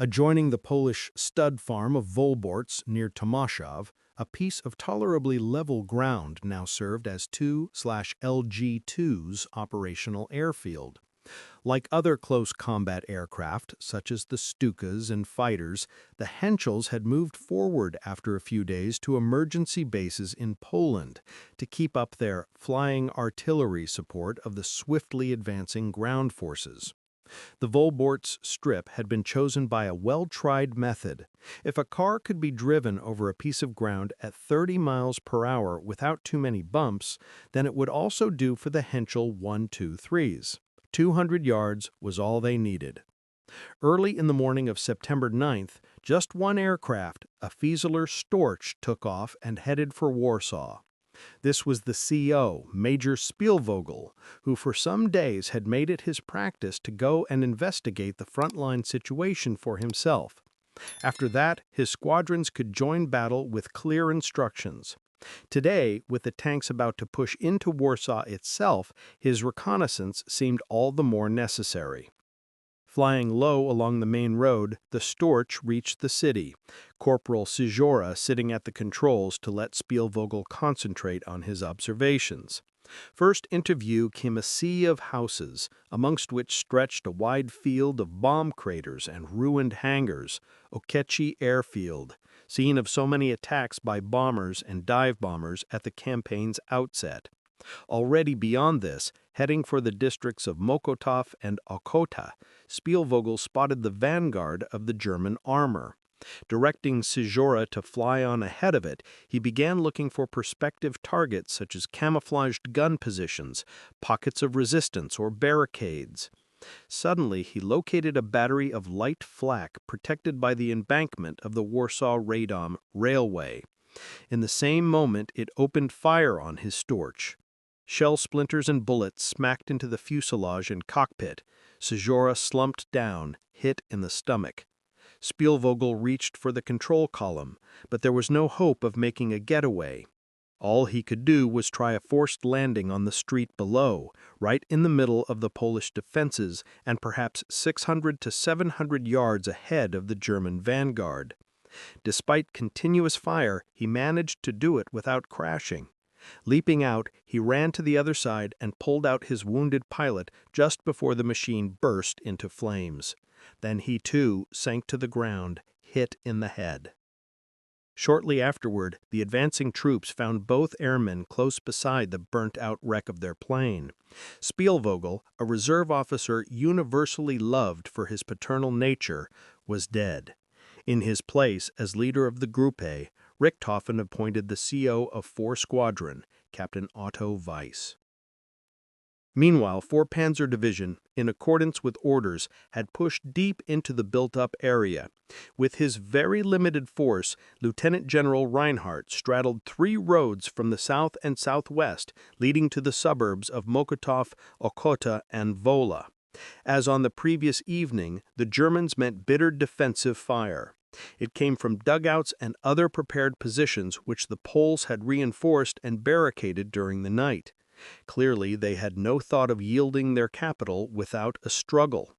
Adjoining the Polish stud farm of Wolborts near Tomaszów, a piece of tolerably level ground now served as 2/LG2's operational airfield. Like other close combat aircraft, such as the Stukas and fighters, the Henschels had moved forward after a few days to emergency bases in Poland to keep up their flying artillery support of the swiftly advancing ground forces. The Wolborts strip had been chosen by a well-tried method. If a car could be driven over a piece of ground at 30 miles per hour without too many bumps, then it would also do for the Henschel 123s. 200 yards was all they needed. Early in the morning of September 9th, just one aircraft, a Fieseler Storch, took off and headed for Warsaw. This was the CO, Major Spielvogel, who for some days had made it his practice to go and investigate the frontline situation for himself. After that, his squadrons could join battle with clear instructions. Today, with the tanks about to push into Warsaw itself, his reconnaissance seemed all the more necessary. Flying low along the main road, the Storch reached the city, Corporal Bzura sitting at the controls to let Spielvogel concentrate on his observations. First into view came a sea of houses, amongst which stretched a wide field of bomb craters and ruined hangars, Okęcie airfield, scene of so many attacks by bombers and dive bombers at the campaign's outset. Already beyond this, heading for the districts of Mokotów and Ochota, Spielvogel spotted the vanguard of the German armor. Directing Bzura to fly on ahead of it, he began looking for prospective targets such as camouflaged gun positions, pockets of resistance, or barricades. Suddenly, he located a battery of light flak protected by the embankment of the Warsaw-Radom railway. In the same moment, it opened fire on his Storch. Shell splinters and bullets smacked into the fuselage and cockpit. Bzura slumped down, hit in the stomach. Spielvogel reached for the control column, but there was no hope of making a getaway. All he could do was try a forced landing on the street below, right in the middle of the Polish defenses and perhaps 600 to 700 yards ahead of the German vanguard. Despite continuous fire, he managed to do it without crashing. Leaping out, he ran to the other side and pulled out his wounded pilot just before the machine burst into flames. Then he too sank to the ground, hit in the head. Shortly afterward, the advancing troops found both airmen close beside the burnt-out wreck of their plane. Spielvogel, a reserve officer universally loved for his paternal nature, was dead. In his place, as leader of the Gruppe, Richthofen appointed the CO of 4 Squadron, Captain Otto Weiss. Meanwhile, 4 Panzer Division, in accordance with orders, had pushed deep into the built-up area. With his very limited force, Lieutenant General Reinhardt straddled 3 roads from the south and southwest, leading to the suburbs of Mokotów, Ochota, and Wola. As on the previous evening, the Germans met bitter defensive fire. It came from dugouts and other prepared positions which the Poles had reinforced and barricaded during the night. Clearly, they had no thought of yielding their capital without a struggle.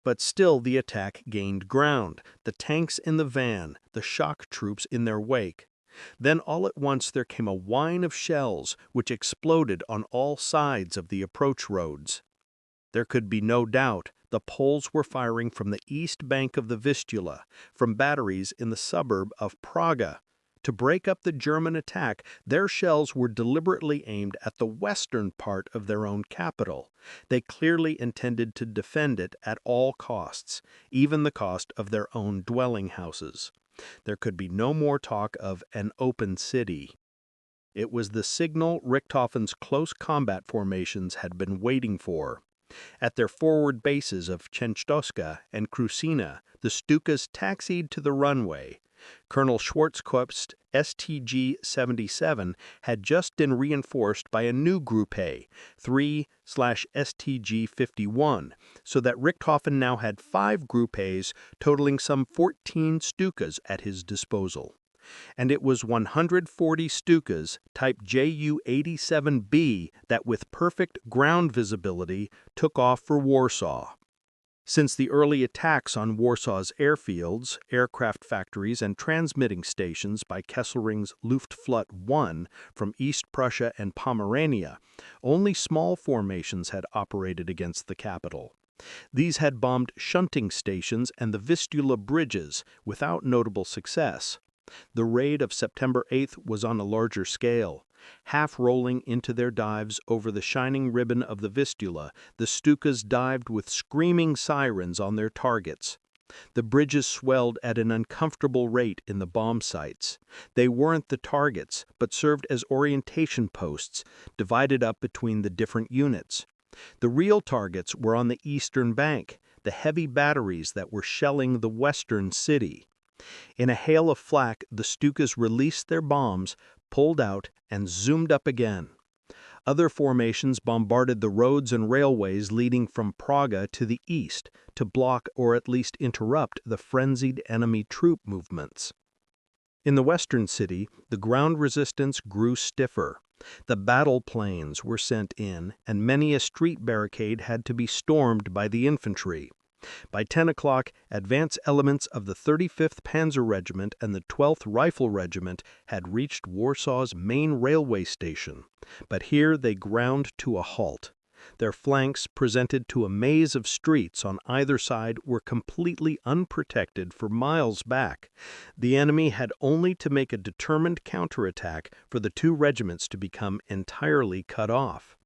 But still the attack gained ground, the tanks in the van, the shock troops in their wake. Then all at once there came a whine of shells, which exploded on all sides of the approach roads. There could be no doubt the Poles were firing from the east bank of the Vistula, from batteries in the suburb of Praga. To break up the German attack, their shells were deliberately aimed at the western part of their own capital. They clearly intended to defend it at all costs, even the cost of their own dwelling houses. There could be no more talk of an open city. It was the signal Richthofen's close combat formations had been waiting for. At their forward bases of Częstochowa and Kruszyna, the Stukas taxied to the runway. Colonel Schwarzkopf's STG-77 had just been reinforced by a new Gruppe, 3/STG-51, so that Richthofen now had 5 Gruppes totaling some 14 Stukas at his disposal. And it was 140 Stukas, type Ju-87B, that with perfect ground visibility took off for Warsaw. Since the early attacks on Warsaw's airfields, aircraft factories, and transmitting stations by Kesselring's Luftwaffe 1 from East Prussia and Pomerania, only small formations had operated against the capital. These had bombed shunting stations and the Vistula bridges without notable success. The raid of September 8th was on a larger scale. Half rolling into their dives over the shining ribbon of the Vistula, the Stukas dived with screaming sirens on their targets. The bridges swelled at an uncomfortable rate in the bomb sites. They weren't the targets, but served as orientation posts, divided up between the different units. The real targets were on the eastern bank, the heavy batteries that were shelling the western city. In a hail of flak, the Stukas released their bombs, pulled out, and zoomed up again. Other formations bombarded the roads and railways leading from Praga to the east to block or at least interrupt the frenzied enemy troop movements. In the western city, the ground resistance grew stiffer. The battle planes were sent in, and many a street barricade had to be stormed by the infantry. By 10 o'clock, advance elements of the 35th Panzer Regiment and the 12th Rifle Regiment had reached Warsaw's main railway station, but here they ground to a halt. Their flanks, presented to a maze of streets on either side, were completely unprotected for miles back. The enemy had only to make a determined counterattack for the two regiments to become entirely cut off.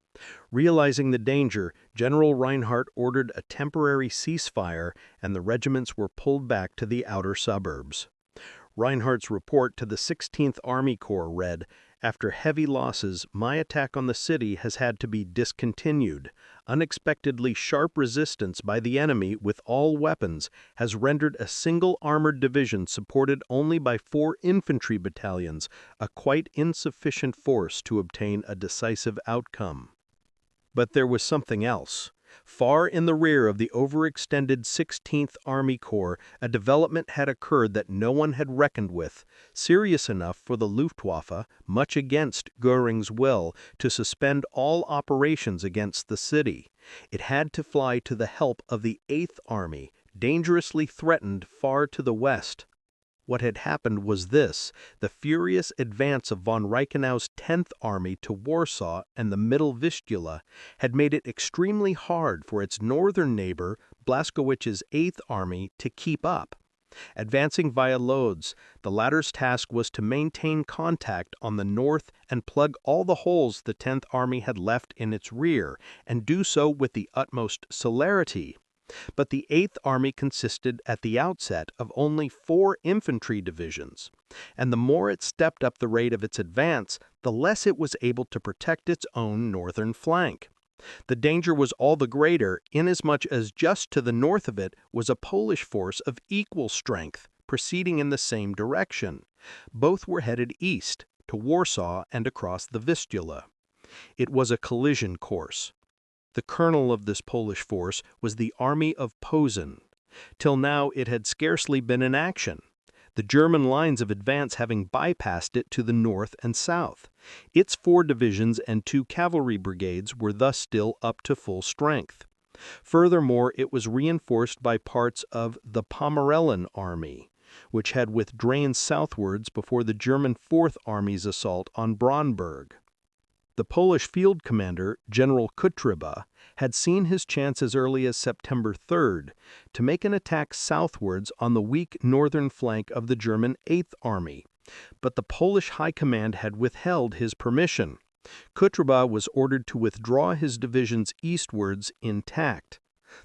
Realizing the danger, General Reinhardt ordered a temporary ceasefire, and the regiments were pulled back to the outer suburbs. Reinhardt's report to the 16th Army Corps read, "After heavy losses, my attack on the city has had to be discontinued. Unexpectedly sharp resistance by the enemy with all weapons has rendered a single armored division supported only by 4 infantry battalions a quite insufficient force to obtain a decisive outcome." But there was something else. Far in the rear of the overextended 16th Army Corps, a development had occurred that no one had reckoned with, serious enough for the Luftwaffe, much against Göring's will, to suspend all operations against the city. It had to fly to the help of the 8th Army, dangerously threatened far to the west. What had happened was this: the furious advance of von Reichenau's 10th Army to Warsaw and the Middle Vistula had made it extremely hard for its northern neighbor, Blaskowicz's 8th Army, to keep up. Advancing via Lodz, the latter's task was to maintain contact on the north and plug all the holes the 10th Army had left in its rear, and do so with the utmost celerity. But the 8th Army consisted at the outset of only 4 infantry divisions, and the more it stepped up the rate of its advance, the less it was able to protect its own northern flank. The danger was all the greater inasmuch as just to the north of it was a Polish force of equal strength, proceeding in the same direction. Both were headed east, to Warsaw and across the Vistula. It was a collision course. The colonel of this Polish force was the Army of Posen. Till now it had scarcely been in action, the German lines of advance having bypassed it to the north and south. Its 4 divisions and 2 cavalry brigades were thus still up to full strength. Furthermore, it was reinforced by parts of the Pomeranian Army, which had withdrawn southwards before the German 4th Army's assault on Bronnberg. The Polish field commander, General Kutrzeba, had seen his chance as early as September 3rd to make an attack southwards on the weak northern flank of the German 8th Army, but the Polish High Command had withheld his permission. Kutrzeba was ordered to withdraw his divisions eastwards intact.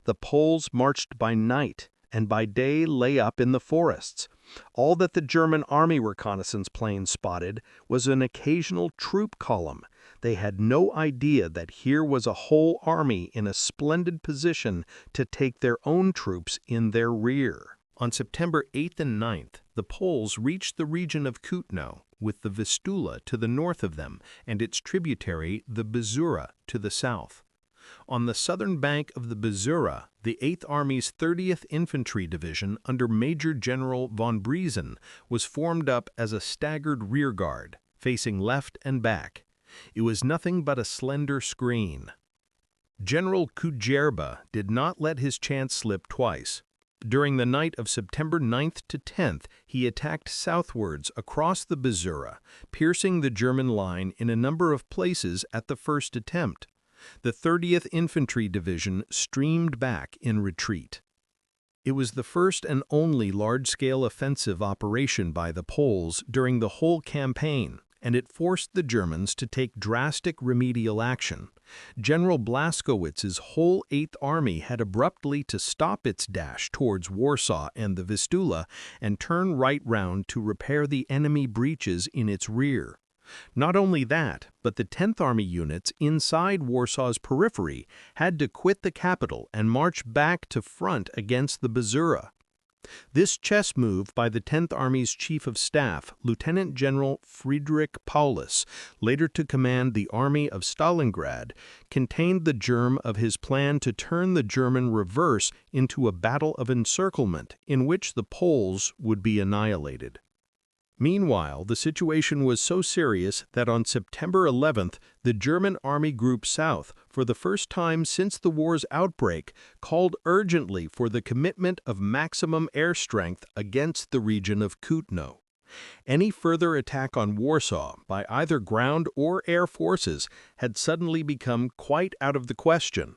The Poles marched by night, and by day lay up in the forests. All that the German army reconnaissance planes spotted was an occasional troop column. They had no idea that here was a whole army in a splendid position to take their own troops in their rear. On September 8th and 9th, the Poles reached the region of Kutno, with the Vistula to the north of them and its tributary, the Bzura, to the south. On the southern bank of the Bzura, the 8th Army's 30th Infantry Division under Major General von Briesen was formed up as a staggered rearguard, facing left and back. It was nothing but a slender screen. General Kutrzeba did not let his chance slip twice. During the night of September 9th to 10th, he attacked southwards across the Bzura, piercing the German line in a number of places at the first attempt. The 30th Infantry Division streamed back in retreat. It was the first and only large-scale offensive operation by the Poles during the whole campaign, and it forced the Germans to take drastic remedial action. General Blaskowitz's whole Eighth Army had abruptly to stop its dash towards Warsaw and the Vistula and turn right round to repair the enemy breaches in its rear. Not only that, but the 10th Army units inside Warsaw's periphery had to quit the capital and march back to front against the Bzura. This chess move by the 10th Army's Chief of Staff, Lieutenant General Friedrich Paulus, later to command the Army of Stalingrad, contained the germ of his plan to turn the German reverse into a battle of encirclement in which the Poles would be annihilated. Meanwhile, the situation was so serious that on September 11th, the German Army Group South, for the first time since the war's outbreak, called urgently for the commitment of maximum air strength against the region of Kutno. Any further attack on Warsaw by either ground or air forces had suddenly become quite out of the question.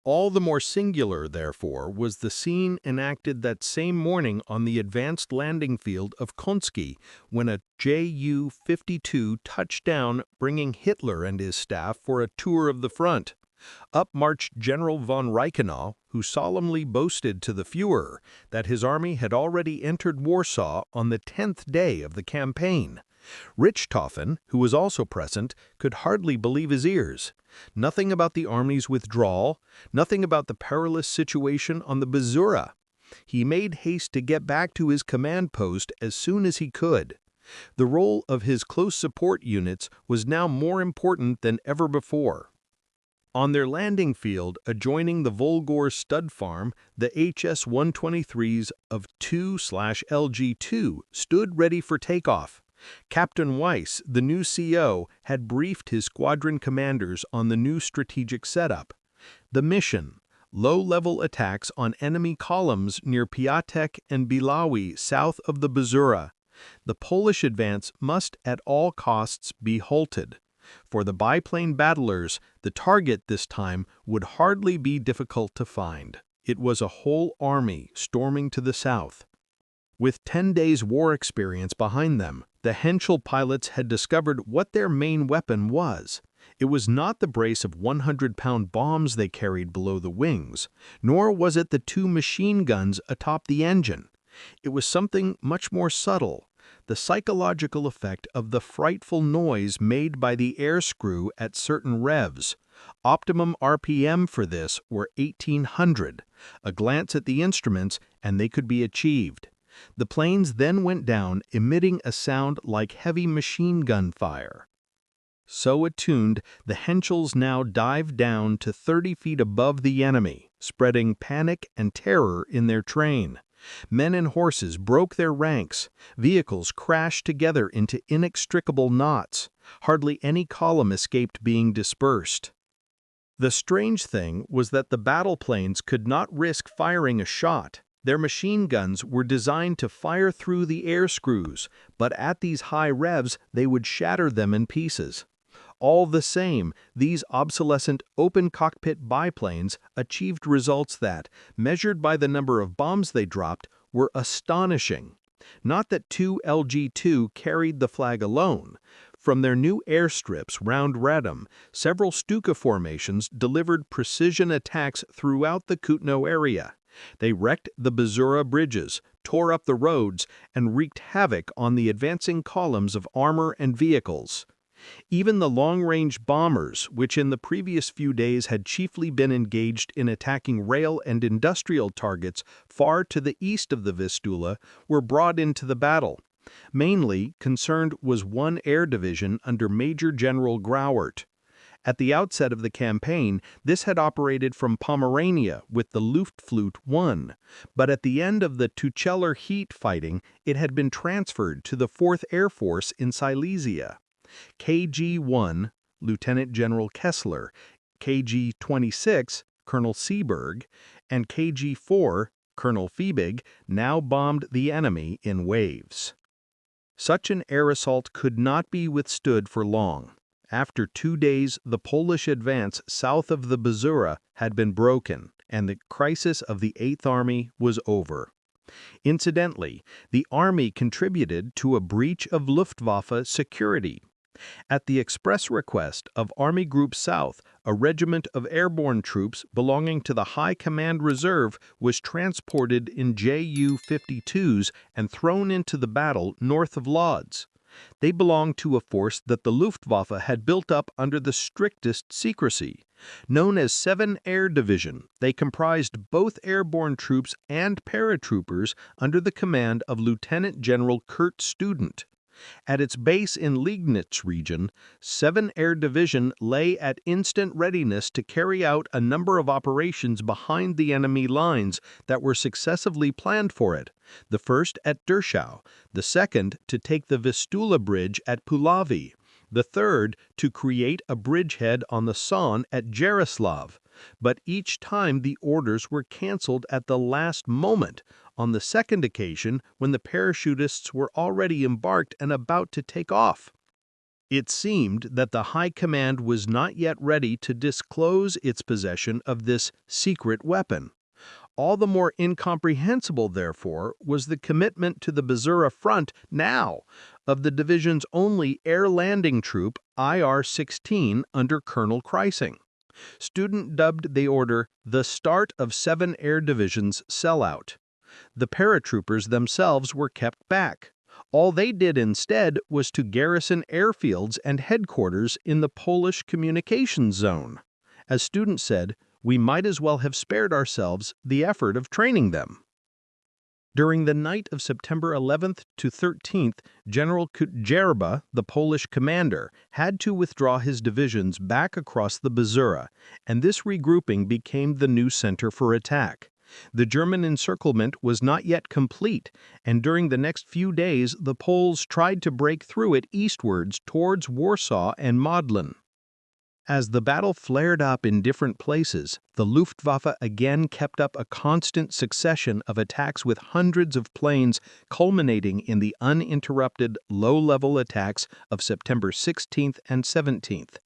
All the more singular, therefore, was the scene enacted that same morning on the advanced landing field of Konski, when a Ju-52 touched down, bringing Hitler and his staff for a tour of the front. Up marched General von Reichenau, who solemnly boasted to the Führer that his army had already entered Warsaw on the 10th day of the campaign. Richthofen, who was also present, could hardly believe his ears. Nothing about the army's withdrawal, nothing about the perilous situation on the Bzura. He made haste to get back to his command post as soon as he could. The role of his close support units was now more important than ever before. On their landing field adjoining the Volgor stud farm, the HS-123s of 2/LG2 stood ready for takeoff. Captain Weiss, the new CO, had briefed his squadron commanders on the new strategic setup. The mission: low-level attacks on enemy columns near Piatek and Bilawi south of the Bzura. The Polish advance must at all costs be halted. For the biplane battlers, the target this time would hardly be difficult to find. It was a whole army storming to the south. With 10 days' war experience behind them, the Henschel pilots had discovered what their main weapon was. It was not the brace of 100-pound bombs they carried below the wings, nor was it the 2 machine guns atop the engine. It was something much more subtle, the psychological effect of the frightful noise made by the air screw at certain revs. Optimum RPM for this were 1800. A glance at the instruments, and they could be achieved. The planes then went down, emitting a sound like heavy machine gun fire. So attuned, the Henschels now dived down to 30 feet above the enemy, spreading panic and terror in their train. Men and horses broke their ranks. Vehicles crashed together into inextricable knots. Hardly any column escaped being dispersed. The strange thing was that the battle planes could not risk firing a shot. Their machine guns were designed to fire through the air screws, but at these high revs they would shatter them in pieces. All the same, these obsolescent open-cockpit biplanes achieved results that, measured by the number of bombs they dropped, were astonishing. Not that 2LG2 carried the flag alone. From their new airstrips round Radom, several Stuka formations delivered precision attacks throughout the Kutno area. They wrecked the Bzura bridges, tore up the roads, and wreaked havoc on the advancing columns of armor and vehicles. Even the long-range bombers, which in the previous few days had chiefly been engaged in attacking rail and industrial targets far to the east of the Vistula, were brought into the battle. Mainly concerned was one air division under Major General Grauert. At the outset of the campaign, this had operated from Pomerania with the Luftwaffe 1, but at the end of the Tucheler Heat fighting, it had been transferred to the 4th Air Force in Silesia. KG-1, Lieutenant General Kessler, KG-26, Colonel Seeberg, and KG-4, Colonel Fiebig, now bombed the enemy in waves. Such an air assault could not be withstood for long. After 2 days, the Polish advance south of the Bzura had been broken, and the crisis of the Eighth Army was over. Incidentally, the Army contributed to a breach of Luftwaffe security. At the express request of Army Group South, a regiment of airborne troops belonging to the High Command Reserve was transported in Ju-52s and thrown into the battle north of Lodz. They belonged to a force that the Luftwaffe had built up under the strictest secrecy. Known as 7 Air Division, they comprised both airborne troops and paratroopers under the command of Lieutenant General Kurt Student. At its base in Liegnitz region, 7 Air Division lay at instant readiness to carry out a number of operations behind the enemy lines that were successively planned for it, the first at Dachau, the second to take the Vistula Bridge at Puławy, the third to create a bridgehead on the Saône at Jaroslav. But each time the orders were cancelled at the last moment, on the second occasion when the parachutists were already embarked and about to take off. It seemed that the High Command was not yet ready to disclose its possession of this secret weapon. All the more incomprehensible, therefore, was the commitment to the Bzura front now of the division's only air landing troop, IR-16, under Colonel Kreising. Student dubbed the order the start of 7 Air Division's sellout. The paratroopers themselves were kept back. All they did instead was to garrison airfields and headquarters in the Polish communications zone. As Student said, we might as well have spared ourselves the effort of training them. During the night of September 11th to 13th, General Kutrzeba, the Polish commander, had to withdraw his divisions back across the Bzura, and this regrouping became the new center for attack. The German encirclement was not yet complete, and during the next few days the Poles tried to break through it eastwards towards Warsaw and Modlin. As the battle flared up in different places, the Luftwaffe again kept up a constant succession of attacks with hundreds of planes, culminating in the uninterrupted low-level attacks of September 16th and 17th.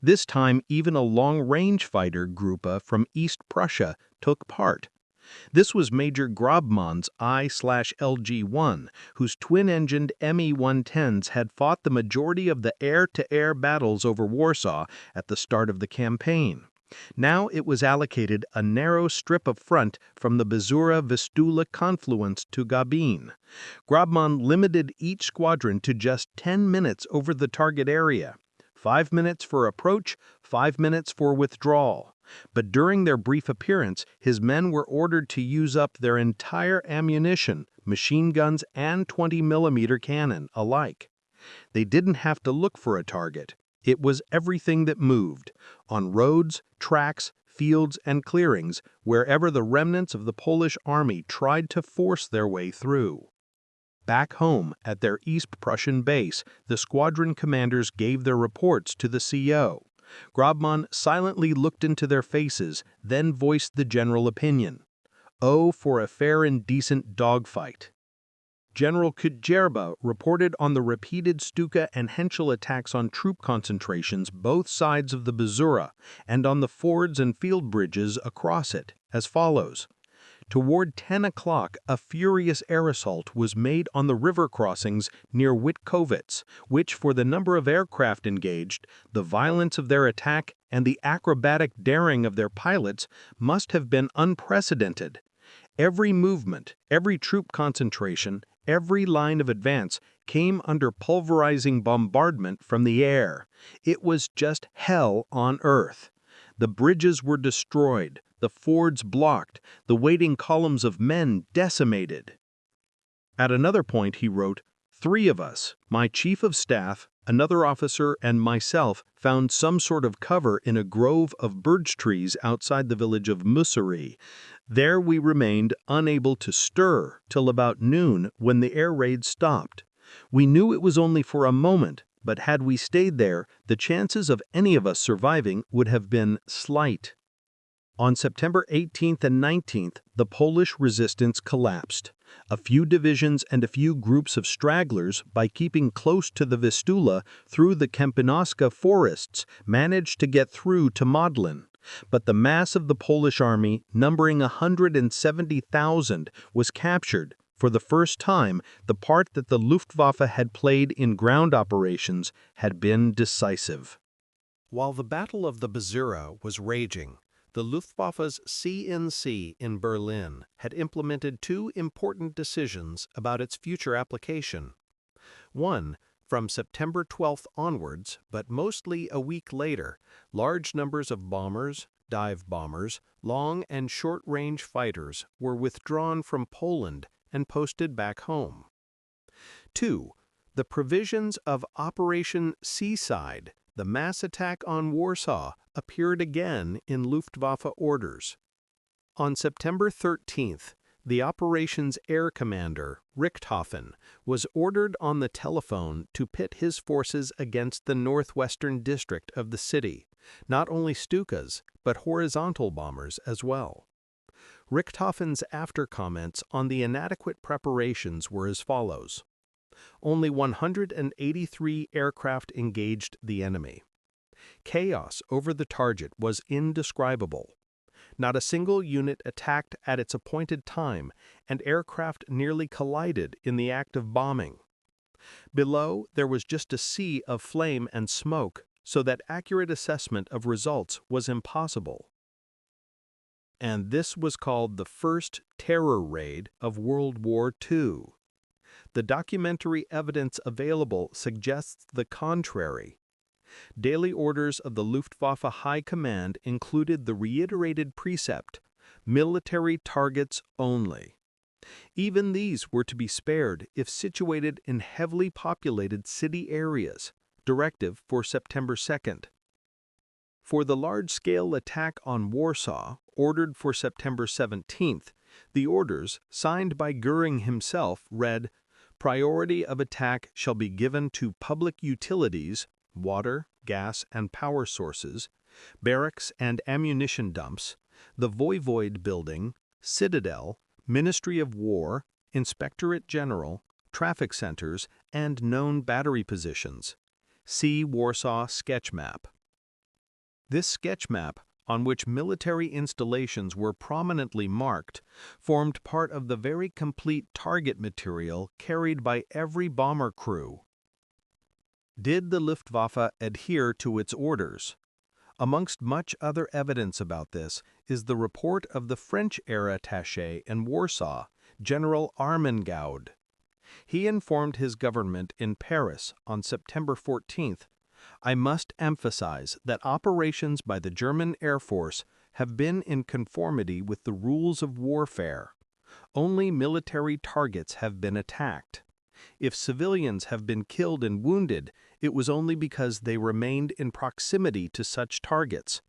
This time, even a long-range fighter Gruppe from East Prussia took part. This was Major Grobmann's I/LG-1, whose twin-engined Me-110s had fought the majority of the air-to-air battles over Warsaw at the start of the campaign. Now it was allocated a narrow strip of front from the Bzura-Vistula confluence to Gabin. Grobmann limited each squadron to just 10 minutes over the target area. 5 minutes for approach, 5 minutes for withdrawal. But during their brief appearance, his men were ordered to use up their entire ammunition, machine guns and 20mm cannon alike. They didn't have to look for a target. It was everything that moved, on roads, tracks, fields, and clearings, wherever the remnants of the Polish army tried to force their way through. Back home, at their East Prussian base, the squadron commanders gave their reports to the CO. Grobmann silently looked into their faces, then voiced the general opinion. Oh, for a fair and decent dogfight. General Kutrzeba reported on the repeated Stuka and Henschel attacks on troop concentrations both sides of the Bzura and on the fords and field bridges across it, as follows. Toward 10 o'clock, a furious air assault was made on the river crossings near Wittkowitz, which, for the number of aircraft engaged, the violence of their attack, and the acrobatic daring of their pilots, must have been unprecedented. Every movement, every troop concentration, every line of advance came under pulverizing bombardment from the air. It was just hell on earth. The bridges were destroyed, the fords blocked, the waiting columns of men decimated. At another point he wrote, 3 of us, my chief of staff, another officer, and myself, found some sort of cover in a grove of birch trees outside the village of Mussary. There we remained unable to stir till about noon when the air raid stopped. We knew it was only for a moment, but had we stayed there, the chances of any of us surviving would have been slight. On September 18th and 19th, the Polish resistance collapsed. A few divisions and a few groups of stragglers, by keeping close to the Vistula through the Kępinoska forests, managed to get through to Modlin. But the mass of the Polish army, numbering 170,000, was captured. For the first time, the part that the Luftwaffe had played in ground operations had been decisive. While the Battle of the Bzura was raging, the Luftwaffe's CNC in Berlin had implemented two important decisions about its future application. One, from September 12th onwards, but mostly a week later, large numbers of bombers, dive bombers, long and short-range fighters were withdrawn from Poland and posted back home. 2. The provisions of Operation Seaside, the mass attack on Warsaw, appeared again in Luftwaffe orders. On September 13th, the operations air commander, Richthofen, was ordered on the telephone to pit his forces against the northwestern district of the city, not only Stukas, but horizontal bombers as well. Richthofen's after-comments on the inadequate preparations were as follows. Only 183 aircraft engaged the enemy. Chaos over the target was indescribable. Not a single unit attacked at its appointed time, and aircraft nearly collided in the act of bombing. Below, there was just a sea of flame and smoke, so that accurate assessment of results was impossible. And this was called the first terror raid of World War II. The documentary evidence available suggests the contrary. Daily orders of the Luftwaffe High Command included the reiterated precept, military targets only. Even these were to be spared if situated in heavily populated city areas, directive for September 2nd. For the large-scale attack on Warsaw, ordered for September 17th, the orders, signed by Göring himself, read, "Priority of attack shall be given to public utilities, water, gas, and power sources, barracks and ammunition dumps, the Voivode building, citadel, Ministry of War, Inspectorate General, traffic centers, and known battery positions. See Warsaw sketch map." This sketch map, on which military installations were prominently marked, formed part of the very complete target material carried by every bomber crew. Did the Luftwaffe adhere to its orders? Amongst much other evidence about this is the report of the French air attaché in Warsaw, General Armengaud. He informed his government in Paris on September 14th, "I must emphasize that operations by the German Air Force have been in conformity with the rules of warfare. Only military targets have been attacked. If civilians have been killed and wounded, it was only because they remained in proximity to such targets.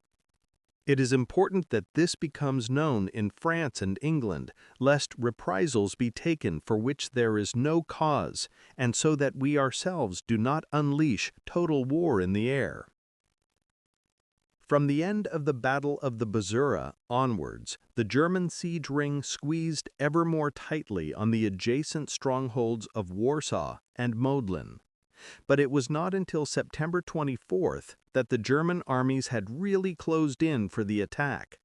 It is important that this becomes known in France and England, lest reprisals be taken for which there is no cause, and so that we ourselves do not unleash total war in the air." From the end of the Battle of the Bzura onwards, the German siege ring squeezed ever more tightly on the adjacent strongholds of Warsaw and Modlin. But it was not until September 24th that the German armies had really closed in for the attack.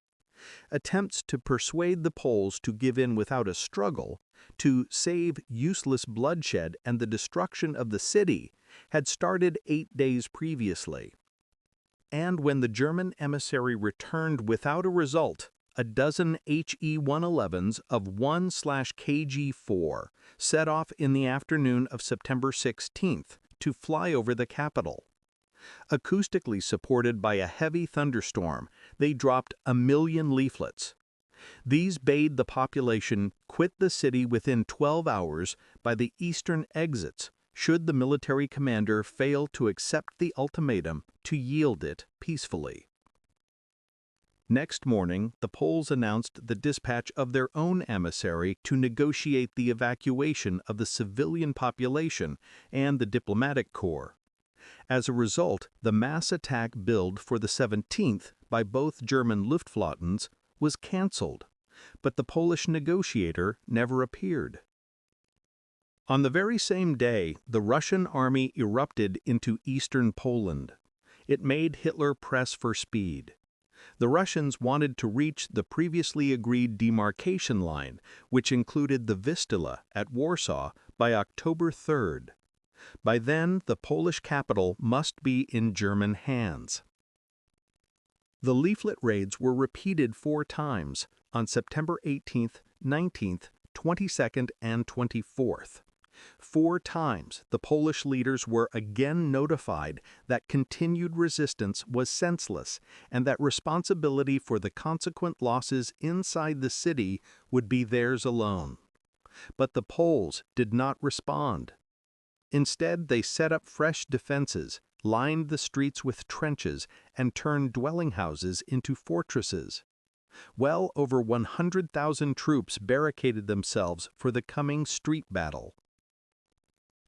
Attempts to persuade the Poles to give in without a struggle, to save useless bloodshed and the destruction of the city, had started 8 days previously. And when the German emissary returned without a result, a dozen HE-111s of 1/KG-4 set off in the afternoon of September 16th to fly over the capital. Acoustically supported by a heavy thunderstorm, they dropped 1 million leaflets. These bade the population quit the city within 12 hours by the eastern exits, should the military commander fail to accept the ultimatum to yield it peacefully. Next morning, the Poles announced the dispatch of their own emissary to negotiate the evacuation of the civilian population and the diplomatic corps. As a result, the mass attack billed for the 17th by both German Luftwaffen was cancelled, but the Polish negotiator never appeared. On the very same day, the Russian army erupted into eastern Poland. It made Hitler press for speed. The Russians wanted to reach the previously agreed demarcation line, which included the Vistula at Warsaw, by October 3rd. By then, the Polish capital must be in German hands. The leaflet raids were repeated 4 times, on September 18th, 19th, 22nd, and 24th. 4 times, the Polish leaders were again notified that continued resistance was senseless and that responsibility for the consequent losses inside the city would be theirs alone. But the Poles did not respond. Instead, they set up fresh defenses, lined the streets with trenches, and turned dwelling houses into fortresses. Well over 100,000 troops barricaded themselves for the coming street battle.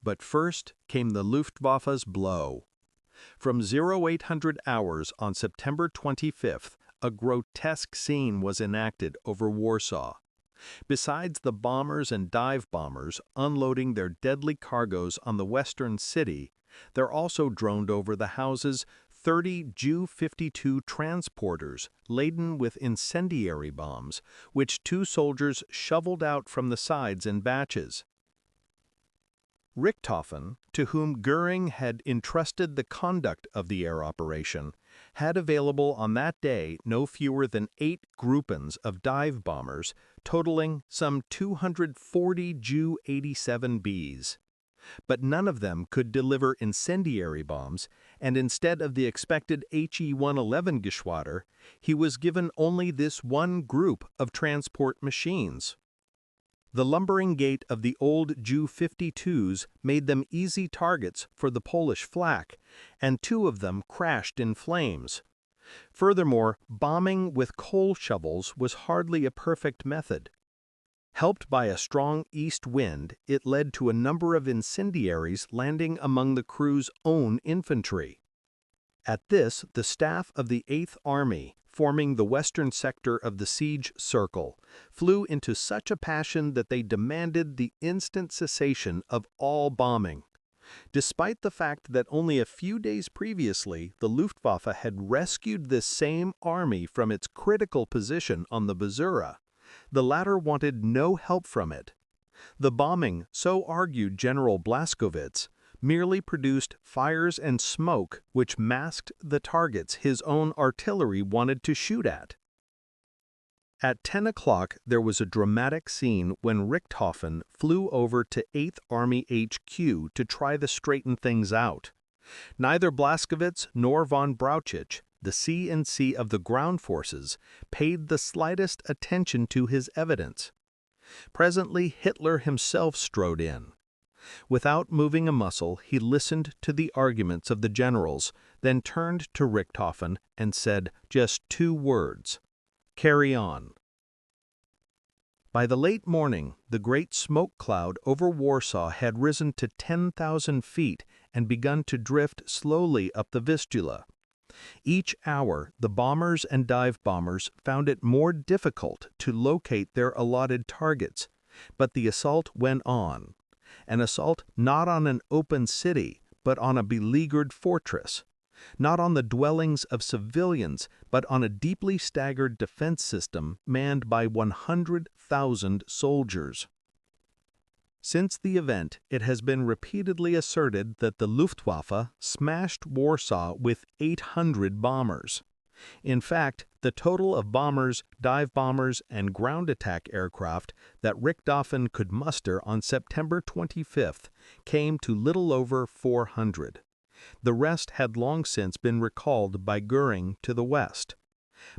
But first came the Luftwaffe's blow. From 0800 hours on September 25th, a grotesque scene was enacted over Warsaw. Besides the bombers and dive bombers unloading their deadly cargoes on the western city, there also droned over the houses 30 Ju-52 transporters laden with incendiary bombs, which 2 soldiers shoveled out from the sides in batches. Richthofen, to whom Göring had entrusted the conduct of the air operation, had available on that day no fewer than 8 groupings of dive bombers, totaling some 240 Ju-87Bs. But none of them could deliver incendiary bombs, and instead of the expected He-111 Geschwader, he was given only this one group of transport machines. The lumbering gait of the old Ju-52s made them easy targets for the Polish flak, and 2 of them crashed in flames. Furthermore, bombing with coal shovels was hardly a perfect method. Helped by a strong east wind, it led to a number of incendiaries landing among the crew's own infantry. At this, the staff of the 8th Army, forming the western sector of the siege circle, flew into such a passion that they demanded the instant cessation of all bombing. Despite the fact that only a few days previously the Luftwaffe had rescued this same army from its critical position on the Bzura, the latter wanted no help from it. The bombing, so argued General Blaskowitz, merely produced fires and smoke which masked the targets his own artillery wanted to shoot at. At 10 o'clock, there was a dramatic scene when Richthofen flew over to 8th Army HQ to try to straighten things out. Neither Blaskowitz nor von Brauchitsch, the C&C of the ground forces, paid the slightest attention to his evidence. Presently, Hitler himself strode in. Without moving a muscle, he listened to the arguments of the generals, then turned to Richthofen and said just 2 words: "Carry on." By the late morning, the great smoke cloud over Warsaw had risen to 10,000 feet and begun to drift slowly up the Vistula. Each hour, the bombers and dive bombers found it more difficult to locate their allotted targets, but the assault went on. An assault not on an open city, but on a beleaguered fortress. Not on the dwellings of civilians, but on a deeply staggered defense system manned by 100,000 soldiers. Since the event, it has been repeatedly asserted that the Luftwaffe smashed Warsaw with 800 bombers. In fact, the total of bombers, dive bombers, and ground attack aircraft that Richthofen could muster on September 25th came to little over 400. The rest had long since been recalled by Göring to the west.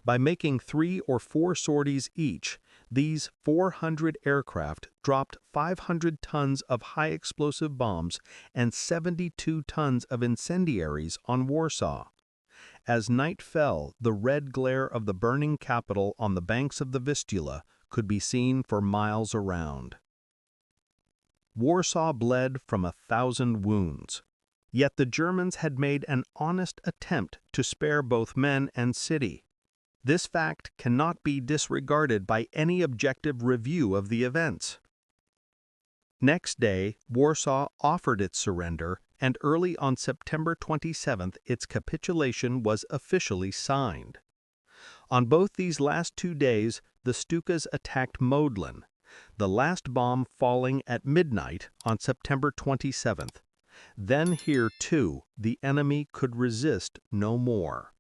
By making 3 or 4 sorties each, these 400 aircraft dropped 500 tons of high-explosive bombs and 72 tons of incendiaries on Warsaw. As night fell, the red glare of the burning capital on the banks of the Vistula could be seen for miles around. Warsaw bled from 1,000 wounds. Yet the Germans had made an honest attempt to spare both men and city. This fact cannot be disregarded by any objective review of the events. Next day, Warsaw offered its surrender, and early on September 27th its capitulation was officially signed. On both these last 2 days, the Stukas attacked Modlin, the last bomb falling at midnight on September 27th. Then here, too, the enemy could resist no more.